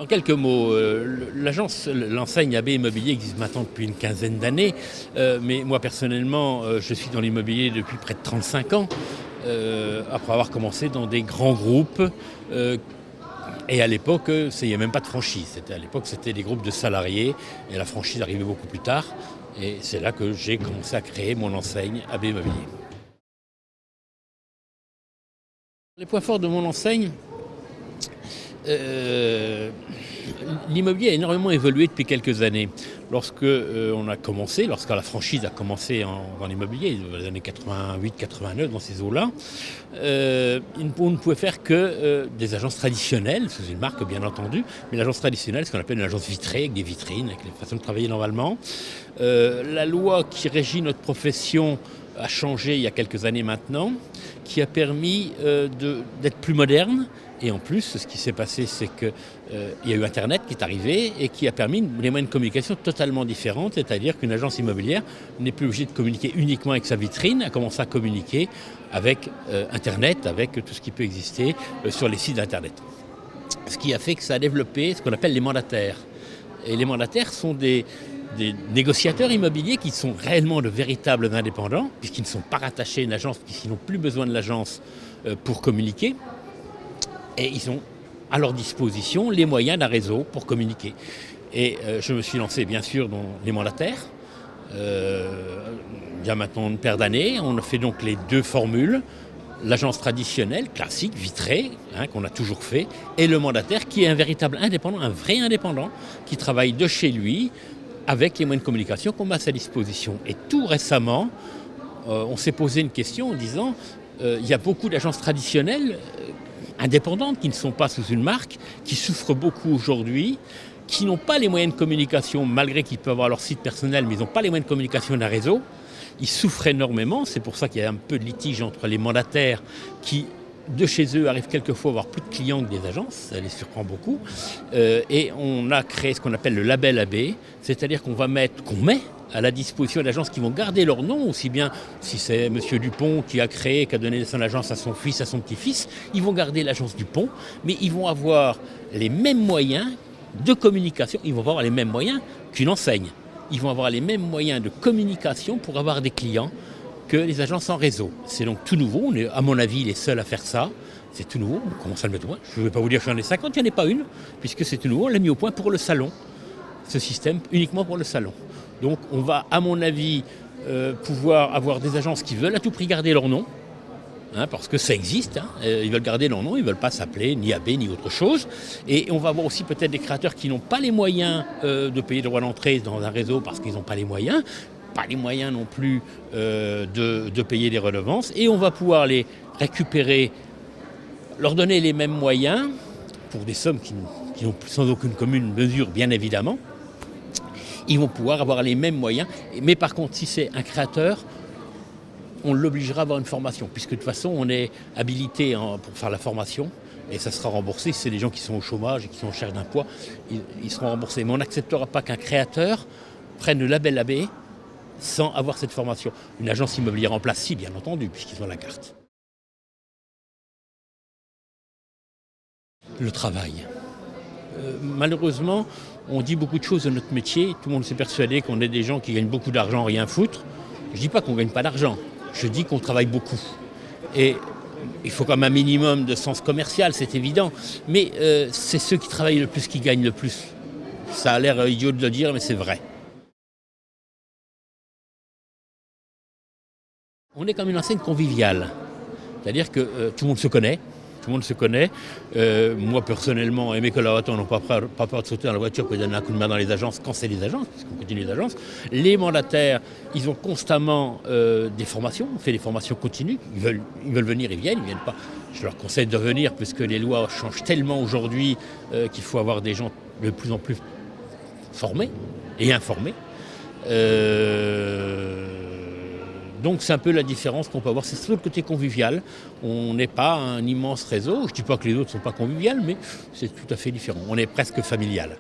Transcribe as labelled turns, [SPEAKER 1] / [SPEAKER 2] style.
[SPEAKER 1] En quelques mots, l'enseigne AB Immobilier existe maintenant depuis une quinzaine d'années, mais moi personnellement, je suis dans l'immobilier depuis près de 35 ans, après avoir commencé dans des grands groupes. Et à l'époque, il n'y avait même pas de franchise. À l'époque, c'était des groupes de salariés, et la franchise arrivait beaucoup plus tard. Et c'est là que j'ai commencé à créer mon enseigne AB Immobilier. Les points forts de mon enseigne, l'immobilier a énormément évolué depuis quelques années. Lorsque la franchise a commencé dans l'immobilier, dans les années 88-89, dans ces eaux-là, on ne pouvait faire que des agences traditionnelles, sous une marque bien entendu, mais l'agence traditionnelle, ce qu'on appelle une agence vitrée, avec des vitrines, avec les façons de travailler normalement. La loi qui régit notre profession a changé il y a quelques années maintenant, qui a permis d'être plus moderne. Et en plus, ce qui s'est passé, c'est qu'il y a eu Internet qui est arrivé et qui a permis des moyens de communication totalement différents, c'est-à-dire qu'une agence immobilière n'est plus obligée de communiquer uniquement avec sa vitrine, a commencé à communiquer avec Internet, avec tout ce qui peut exister sur les sites d'Internet. Ce qui a fait que ça a développé ce qu'on appelle les mandataires. Et les mandataires sont des négociateurs immobiliers qui sont réellement de véritables indépendants, puisqu'ils ne sont pas rattachés à une agence, puisqu'ils n'ont plus besoin de l'agence pour communiquer. Et ils ont à leur disposition les moyens d'un réseau pour communiquer. Et je me suis lancé bien sûr dans les mandataires. Il y a maintenant une paire d'années, on a fait donc les deux formules. L'agence traditionnelle, classique, vitrée, qu'on a toujours fait, et le mandataire qui est un véritable indépendant, un vrai indépendant, qui travaille de chez lui avec les moyens de communication qu'on met à sa disposition. Et tout récemment, on s'est posé une question en disant il y a beaucoup d'agences traditionnelles indépendantes qui ne sont pas sous une marque, qui souffrent beaucoup aujourd'hui, qui n'ont pas les moyens de communication, malgré qu'ils peuvent avoir leur site personnel, mais ils n'ont pas les moyens de communication d'un réseau. Ils souffrent énormément, c'est pour ça qu'il y a un peu de litige entre les mandataires qui, de chez eux, arrivent quelquefois à avoir plus de clients que des agences, ça les surprend beaucoup. Et on a créé ce qu'on appelle le label AB, c'est-à-dire qu'on met à la disposition d'agences qui vont garder leur nom, aussi bien si c'est M. Dupont qui a donné son agence à son fils, à son petit-fils, ils vont garder l'agence Dupont, mais ils vont avoir les mêmes moyens de communication, ils vont avoir les mêmes moyens qu'une enseigne. Ils vont avoir les mêmes moyens de communication pour avoir des clients que les agences en réseau. C'est donc tout nouveau, on est à mon avis les seuls à faire ça. C'est tout nouveau, on commence à le mettre au point. Je ne vais pas vous dire que j'en ai 50, il n'y en a pas une, puisque c'est tout nouveau, on l'a mis au point pour le salon. Ce système uniquement pour le salon. Donc on va, à mon avis, pouvoir avoir des agences qui veulent à tout prix garder leur nom, parce que ça existe, ils veulent garder leur nom, ils ne veulent pas s'appeler ni AB ni autre chose. Et on va avoir aussi peut-être des créateurs qui n'ont pas les moyens de payer le droit d'entrée dans un réseau parce qu'ils n'ont pas les moyens non plus de payer des redevances. Et on va pouvoir les récupérer, leur donner les mêmes moyens pour des sommes qui n'ont sans aucune commune mesure, bien évidemment. Ils vont pouvoir avoir les mêmes moyens. Mais par contre, si c'est un créateur, on l'obligera à avoir une formation, puisque de toute façon, on est habilité pour faire la formation, et ça sera remboursé. Si c'est des gens qui sont au chômage et qui sont en charge d'un poids, ils seront remboursés. Mais on n'acceptera pas qu'un créateur prenne le label AB sans avoir cette formation. Une agence immobilière en place, si, bien entendu, puisqu'ils ont la carte. Le travail. Malheureusement, on dit beaucoup de choses de notre métier. Tout le monde s'est persuadé qu'on est des gens qui gagnent beaucoup d'argent, rien foutre. Je ne dis pas qu'on ne gagne pas d'argent, je dis qu'on travaille beaucoup. Et il faut quand même un minimum de sens commercial, c'est évident. Mais c'est ceux qui travaillent le plus qui gagnent le plus. Ça a l'air idiot de le dire, mais c'est vrai. On est comme une enseigne conviviale. C'est-à-dire que tout le monde se connaît. Tout le monde se connaît. Moi, personnellement, et mes collaborateurs n'ont pas peur de sauter dans la voiture pour donner un coup de main dans les agences quand c'est les agences, puisqu'on continue les agences. Les mandataires, ils ont constamment des formations. On fait des formations continues. Ils veulent venir, ils viennent pas. Je leur conseille de venir, puisque les lois changent tellement aujourd'hui qu'il faut avoir des gens de plus en plus formés et informés. Donc c'est un peu la différence qu'on peut avoir, c'est surtout le côté convivial. On n'est pas un immense réseau, je ne dis pas que les autres ne sont pas conviviales, mais c'est tout à fait différent. On est presque familial.